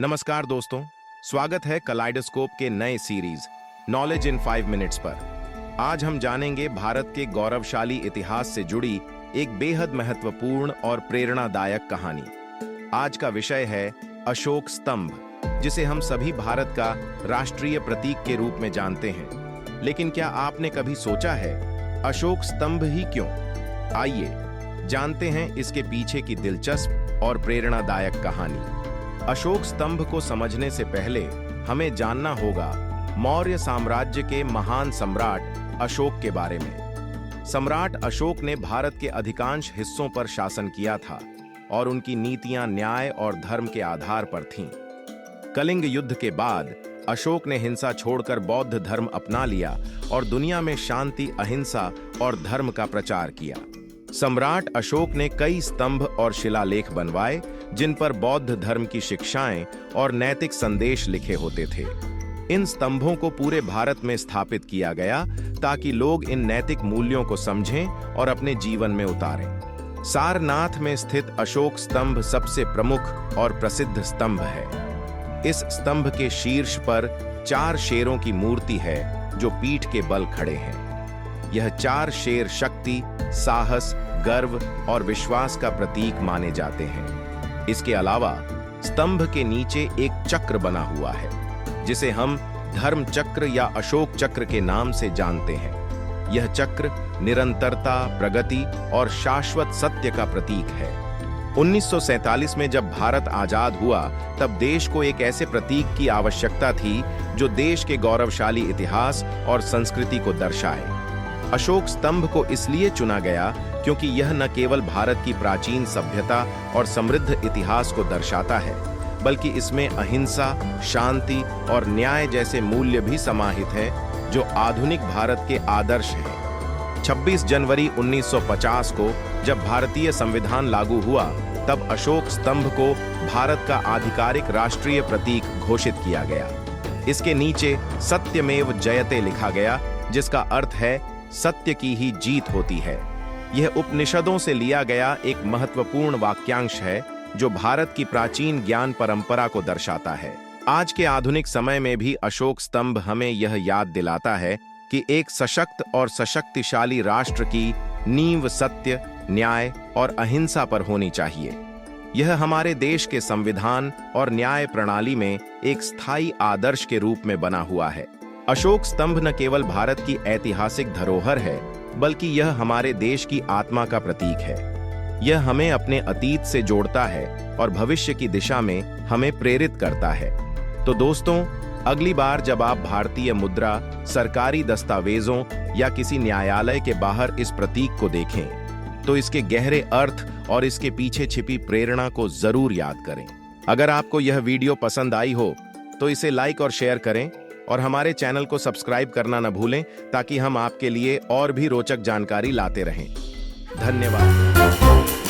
नमस्कार दोस्तों, स्वागत है कलाइडोस्कोप के नए सीरीज नॉलेज इन 5 मिनट्स पर। आज हम जानेंगे भारत के गौरवशाली इतिहास से जुड़ी एक बेहद महत्वपूर्ण और प्रेरणादायक कहानी। आज का विषय है अशोक स्तंभ, जिसे हम सभी भारत का राष्ट्रीय प्रतीक के रूप में जानते हैं। लेकिन क्या आपने कभी सोचा है अशोक स्तंभ ही क्यों? आइए जानते हैं इसके पीछे की दिलचस्प और प्रेरणादायक कहानी। अशोक स्तंभ को समझने से पहले हमें जानना होगा मौर्य साम्राज्य के महान सम्राट अशोक के बारे में। सम्राट अशोक ने भारत के अधिकांश हिस्सों पर शासन किया था और उनकी नीतियां न्याय और धर्म के आधार पर थीं। कलिंग युद्ध के बाद अशोक ने हिंसा छोड़कर बौद्ध धर्म अपना लिया और दुनिया में शांति, अहिंसा और धर्म का प्रचार किया। सम्राट अशोक ने कई स्तंभ और शिलालेख बनवाए जिन पर बौद्ध धर्म की शिक्षाएं और नैतिक संदेश लिखे होते थे। इन स्तंभों को पूरे भारत में स्थापित किया गया ताकि लोग इन नैतिक मूल्यों को समझें और अपने जीवन में उतारें। सारनाथ में स्थित अशोक स्तंभ सबसे प्रमुख और प्रसिद्ध स्तंभ है। इस स्तंभ के शीर्ष पर 4 शेरों की मूर्ति है जो पीठ के बल खड़े हैं। यह 4 शेर शक्ति, साहस, गर्व और विश्वास का प्रतीक माने जाते हैं। इसके अलावा स्तंभ के नीचे एक चक्र बना हुआ है जिसे हम धर्म चक्र या अशोक चक्र के नाम से जानते हैं। यह चक्र निरंतरता, प्रगति और शाश्वत सत्य का प्रतीक है। 1947 में जब भारत आजाद हुआ तब देश को एक ऐसे प्रतीक की आवश्यकता थी जो देश के गौरवशाली इतिहास और संस्कृति को दर्शाए। अशोक स्तंभ को इसलिए चुना गया क्योंकि यह न केवल भारत की प्राचीन सभ्यता और समृद्ध इतिहास को दर्शाता है, बल्कि इसमें अहिंसा, शांति और न्याय जैसे मूल्य भी समाहित हैं जो आधुनिक भारत के आदर्श हैं। 26 जनवरी 1950 को जब भारतीय संविधान लागू हुआ तब अशोक स्तंभ को भारत का आधिकारिक राष्ट्रीय प्रतीक घोषित किया गया। इसके नीचे सत्यमेव जयते लिखा गया, जिसका अर्थ है सत्य की ही जीत होती है। यह उपनिषदों से लिया गया एक महत्वपूर्ण वाक्यांश है जो भारत की प्राचीन ज्ञान परंपरा को दर्शाता है। आज के आधुनिक समय में भी अशोक स्तंभ हमें यह याद दिलाता है कि एक सशक्त और सशक्तिशाली राष्ट्र की नींव सत्य, न्याय और अहिंसा पर होनी चाहिए। यह हमारे देश के संविधान और न्याय प्रणाली में एक स्थायी आदर्श के रूप में बना हुआ है। अशोक स्तंभ न केवल भारत की ऐतिहासिक धरोहर है, बल्कि यह हमारे देश की आत्मा का प्रतीक है। यह हमें अपने अतीत से जोड़ता है और भविष्य की दिशा में हमें प्रेरित करता है। तो दोस्तों, अगली बार जब आप भारतीय मुद्रा, सरकारी दस्तावेजों या किसी न्यायालय के बाहर इस प्रतीक को देखें, तो इसके गहरे अर्थ और इसके पीछे छिपी प्रेरणा को जरूर याद करें। अगर आपको यह वीडियो पसंद आई हो तो इसे लाइक और शेयर करें और हमारे चैनल को सब्सक्राइब करना न भूलें ताकि हम आपके लिए और भी रोचक जानकारी लाते रहें। धन्यवाद।